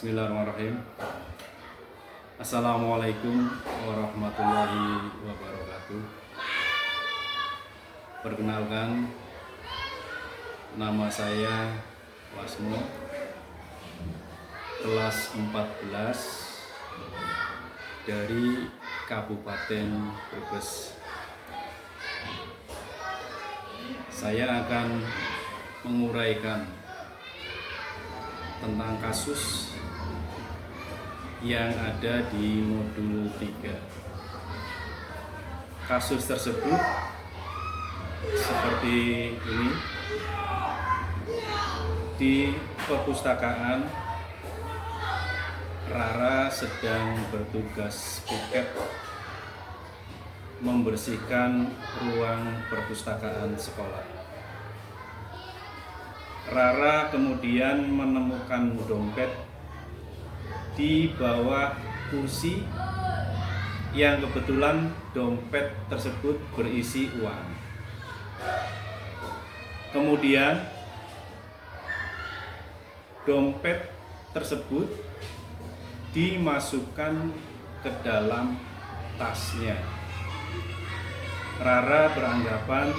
Bismillahirrahmanirrahim. Assalamualaikum warahmatullahi wabarakatuh. Perkenalkan, nama saya Wasmo, kelas 14 dari Kabupaten Brebes. Saya akan menguraikan tentang kasus yang ada di modul 3. Kasus tersebut seperti ini. Di perpustakaan, Rara sedang bertugas piket membersihkan ruang perpustakaan sekolah. Rara kemudian menemukan dompet di bawah kursi yang kebetulan dompet tersebut berisi uang. Kemudian dompet tersebut dimasukkan ke dalam tasnya. Rara beranggapan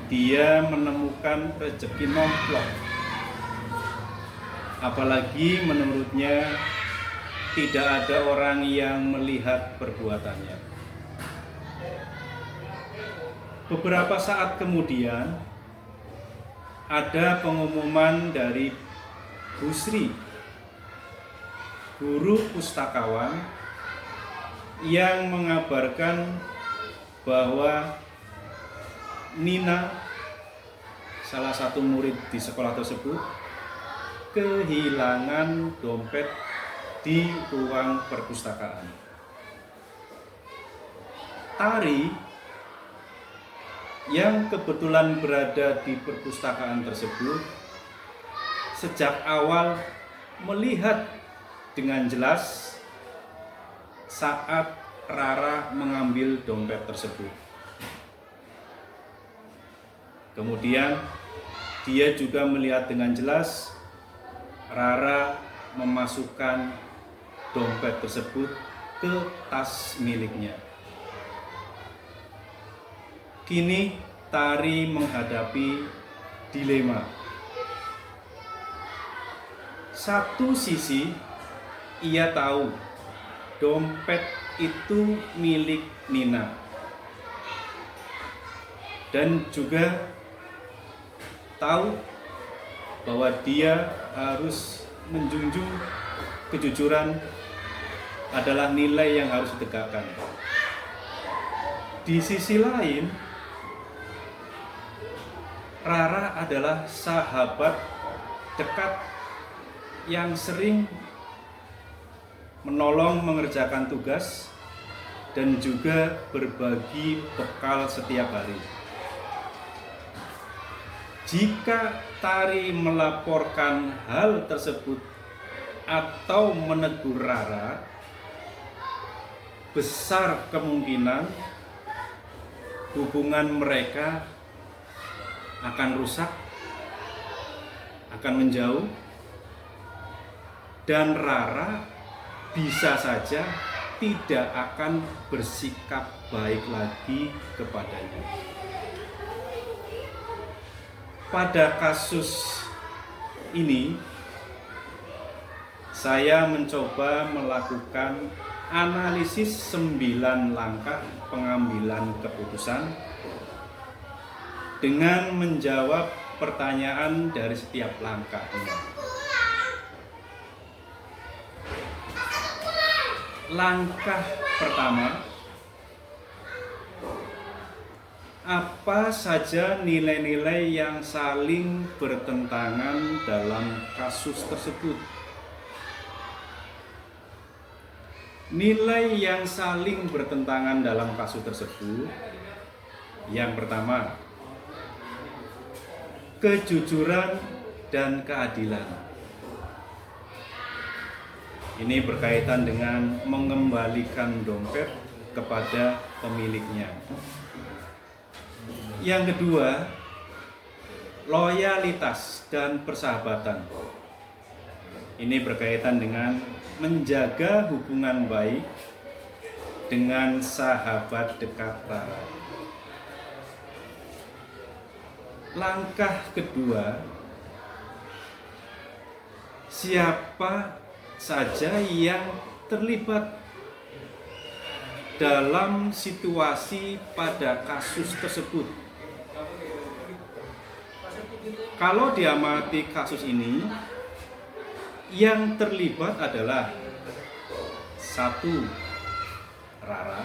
dia menemukan rezeki nomplok. Apalagi menurutnya tidak ada orang yang melihat perbuatannya. Beberapa saat kemudian ada pengumuman dari Bu Sri, guru pustakawan, yang mengabarkan bahwa Nina, salah satu murid di sekolah tersebut, kehilangan dompet di ruang perpustakaan. Tari yang kebetulan berada di perpustakaan tersebut sejak awal melihat dengan jelas saat Rara mengambil dompet tersebut. Kemudian dia juga melihat dengan jelas Rara memasukkan dompet tersebut ke tas miliknya. Kini Tari menghadapi dilema. Satu sisi, ia tahu dompet itu milik Nina, dan juga tahu bahwa dia harus menjunjung kejujuran adalah nilai yang harus ditegakkan. Di sisi lain, Rara adalah sahabat dekat yang sering menolong mengerjakan tugas dan juga berbagi bekal setiap hari. Jika Tari melaporkan hal tersebut atau menegur Rara, besar kemungkinan hubungan mereka akan rusak, akan menjauh, dan Rara bisa saja tidak akan bersikap baik lagi kepadanya. Pada kasus ini, saya mencoba melakukan analisis 9 langkah pengambilan keputusan dengan menjawab pertanyaan dari setiap langkahnya. Langkah pertama, apa saja nilai-nilai yang saling bertentangan dalam kasus tersebut? Nilai yang saling bertentangan dalam kasus tersebut, yang pertama, kejujuran dan keadilan. Ini berkaitan dengan mengembalikan dompet kepada pemiliknya. Yang kedua, loyalitas dan persahabatan. Ini berkaitan dengan menjaga hubungan baik dengan sahabat dekat Rara. Langkah kedua, siapa saja yang terlibat dalam situasi pada kasus tersebut. Kalau diamati kasus ini, yang terlibat adalah satu, Rara,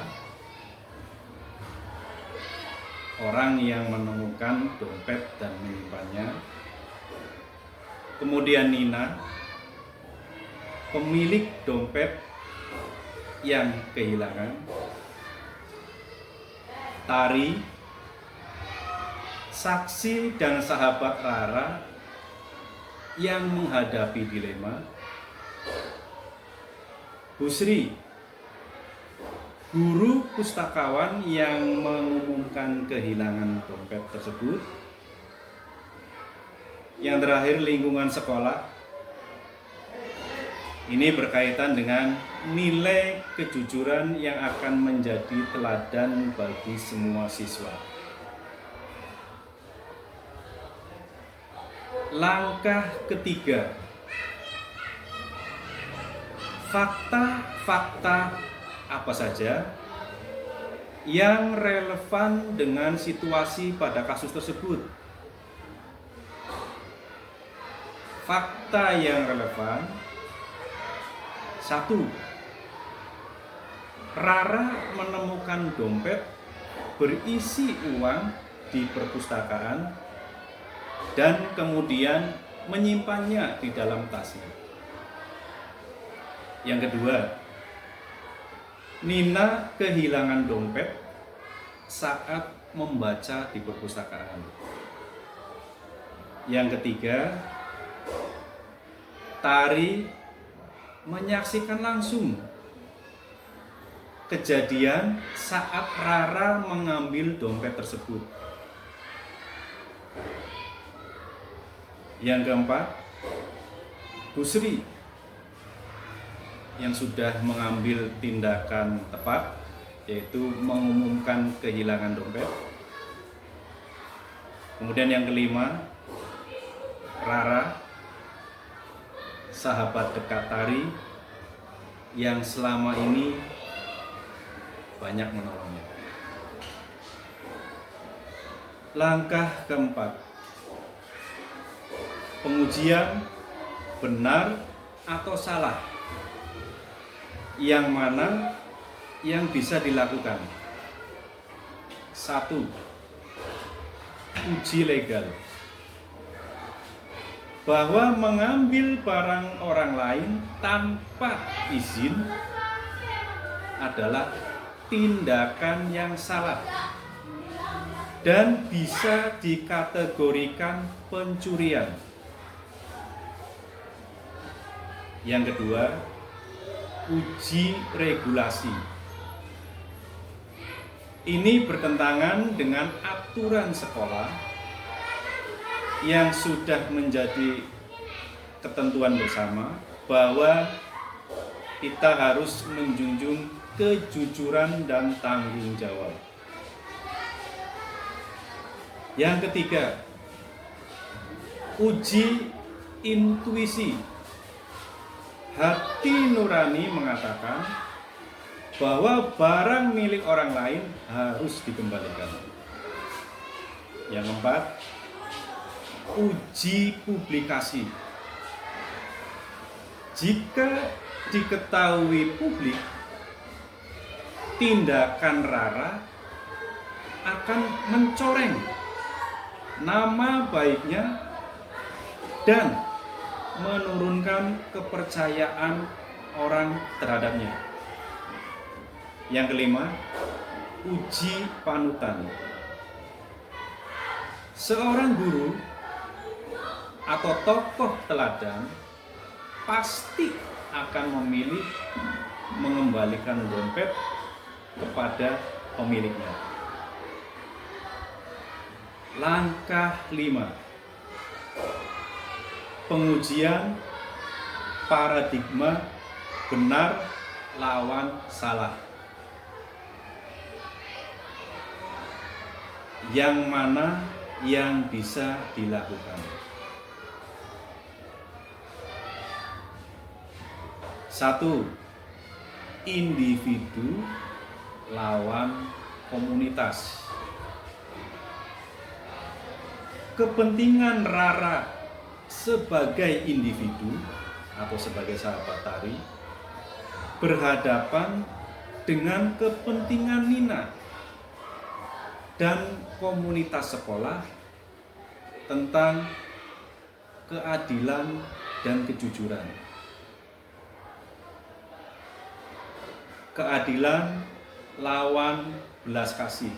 orang yang menemukan dompet dan menyimpannya. Kemudian Nina, pemilik dompet yang kehilangan. Tari, saksi dan sahabat Rara yang menghadapi dilema. Busri, guru pustakawan yang mengumumkan kehilangan dompet tersebut. Yang terakhir, lingkungan sekolah. Ini berkaitan dengan nilai kejujuran yang akan menjadi teladan bagi semua siswa. Langkah ketiga, fakta-fakta apa saja yang relevan dengan situasi pada kasus tersebut. Fakta yang relevan: satu, Rara menemukan dompet berisi uang di perpustakaan dan kemudian menyimpannya di dalam tasnya. Yang kedua, Nina kehilangan dompet saat membaca di perpustakaan. Yang ketiga, Tari menyaksikan langsung kejadian saat Rara mengambil dompet tersebut. Yang keempat, Busri yang sudah mengambil tindakan tepat, yaitu mengumumkan kehilangan dompet. Kemudian yang kelima, Rara, sahabat dekat Tari yang selama ini banyak menolongnya. Langkah keempat, pengujian benar atau salah. Yang mana yang bisa dilakukan? Satu, uji legal. Bahwa mengambil barang orang lain tanpa izin adalah tindakan yang salah dan bisa dikategorikan pencurian. Yang kedua, uji regulasi. Ini bertentangan dengan aturan sekolah yang sudah menjadi ketentuan bersama bahwa kita harus menjunjung kejujuran dan tanggung jawab. Yang ketiga, uji intuisi. Hati nurani mengatakan bahwa barang milik orang lain harus dikembalikan. Yang keempat, uji publikasi. Jika diketahui publik, tindakan Rara akan mencoreng nama baiknya dan menurunkan kepercayaan orang terhadapnya. Yang kelima, uji panutan. Seorang guru atau tokoh teladan pasti akan memilih mengembalikan dompet kepada pemiliknya. Langkah 5, pengujian paradigma benar lawan salah. Yang mana yang bisa dilakukan? Satu, individu lawan komunitas. Kepentingan Rara sebagai individu atau sebagai sahabat tari berhadapan dengan kepentingan Nina dan komunitas sekolah tentang keadilan dan kejujuran. Keadilan lawan belas kasih.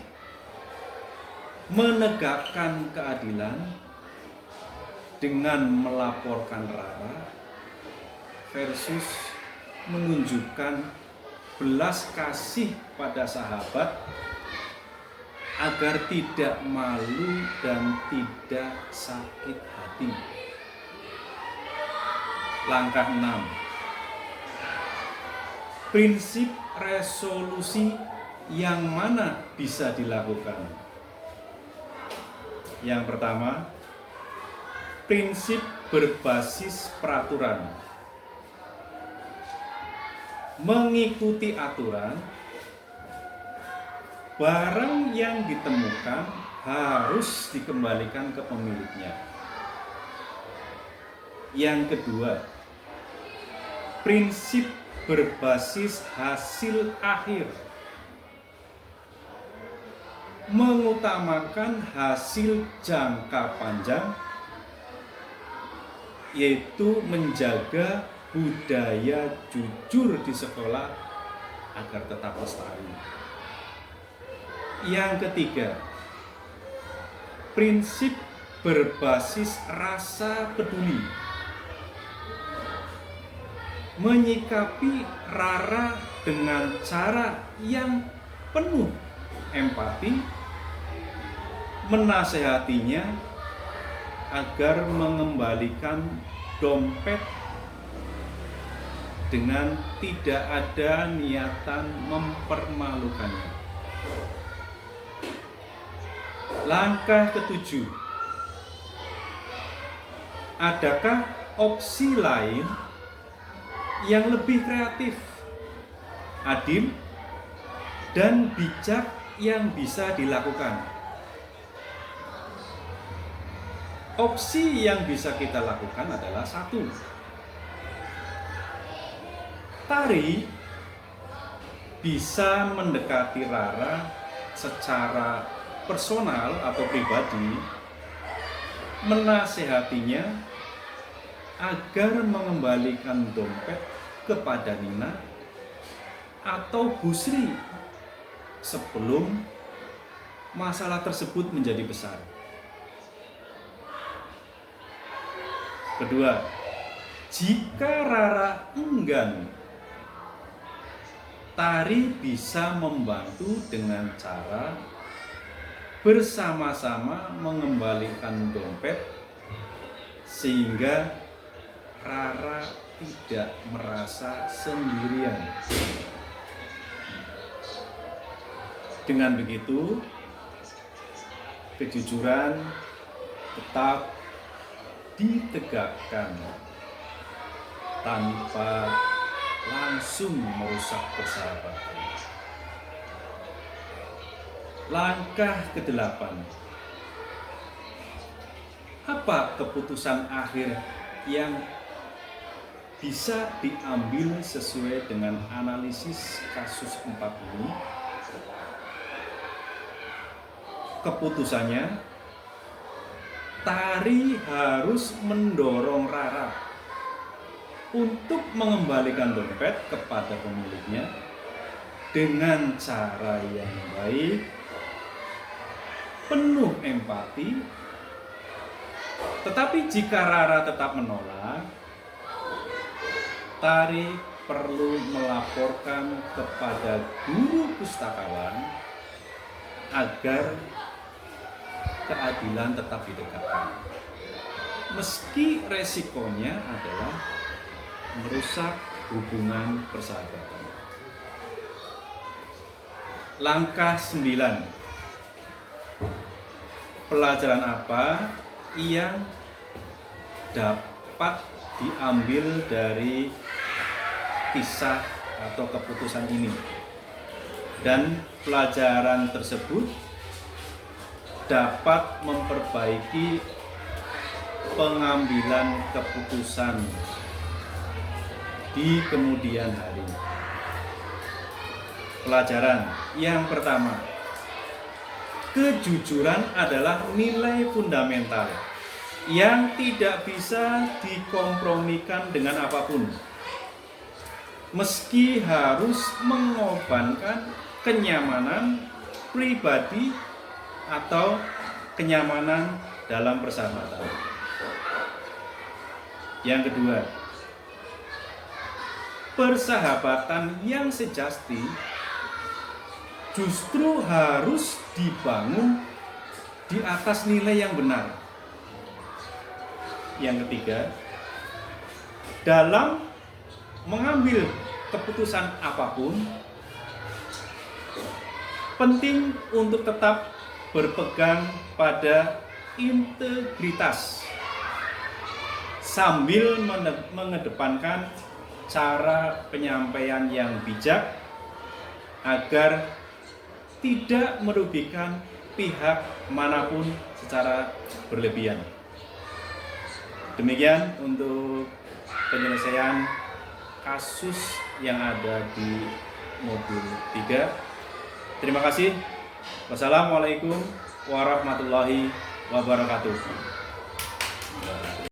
Menegakkan keadilan dengan melaporkan Rara versus menunjukkan belas kasih pada sahabat agar tidak malu dan tidak sakit hati. Langkah 6. Prinsip resolusi yang mana bisa dilakukan? Yang pertama, prinsip berbasis peraturan. Mengikuti aturan, barang yang ditemukan harus dikembalikan ke pemiliknya. Yang kedua, prinsip berbasis hasil akhir. Mengutamakan hasil jangka panjang, yaitu menjaga budaya jujur di sekolah agar tetap lestari. Yang ketiga, prinsip berbasis rasa peduli. Menyikapi Rara dengan cara yang penuh empati, menasehatinya agar mengembalikan dompet dengan tidak ada niatan mempermalukannya. Langkah ketujuh, adakah opsi lain yang lebih kreatif, adil, dan bijak yang bisa dilakukan? Opsi yang bisa kita lakukan adalah satu, tari bisa mendekati Rara secara personal atau pribadi, menasehatinya agar mengembalikan dompet kepada Nina atau Bu Sri sebelum masalah tersebut menjadi besar. Kedua, jika Rara enggan, tari bisa membantu dengan cara bersama-sama mengembalikan dompet sehingga Rara tidak merasa sendirian. Dengan begitu, kejujuran tetap ditegakkan tanpa langsung merusak persahabatan. Langkah ke-8. Apa keputusan akhir yang bisa diambil sesuai dengan analisis kasus 4 ini? Keputusannya, tari harus mendorong Rara untuk mengembalikan dompet kepada pemiliknya dengan cara yang baik, penuh empati. Tetapi jika Rara tetap menolak, tari perlu melaporkan kepada guru pustakawan agar keadilan tetap ditegakkan. Meski resikonya adalah merusak hubungan persahabatan. Langkah 9. Pelajaran apa yang dapat diambil dari kisah atau keputusan ini? Dan pelajaran tersebut dapat memperbaiki pengambilan keputusan di kemudian hari. Pelajaran yang pertama, kejujuran adalah nilai fundamental yang tidak bisa dikompromikan dengan apapun, meski harus mengorbankan kenyamanan pribadi atau kenyamanan dalam persahabatan. Yang kedua, persahabatan yang sejati justru harus dibangun di atas nilai yang benar. Yang ketiga, dalam mengambil keputusan apapun, penting untuk tetap berpegang pada integritas sambil mengedepankan cara penyampaian yang bijak agar tidak merugikan pihak manapun secara berlebihan. Demikian untuk penyelesaian kasus yang ada di modul 3. Terima kasih. Wassalamualaikum warahmatullahi wabarakatuh.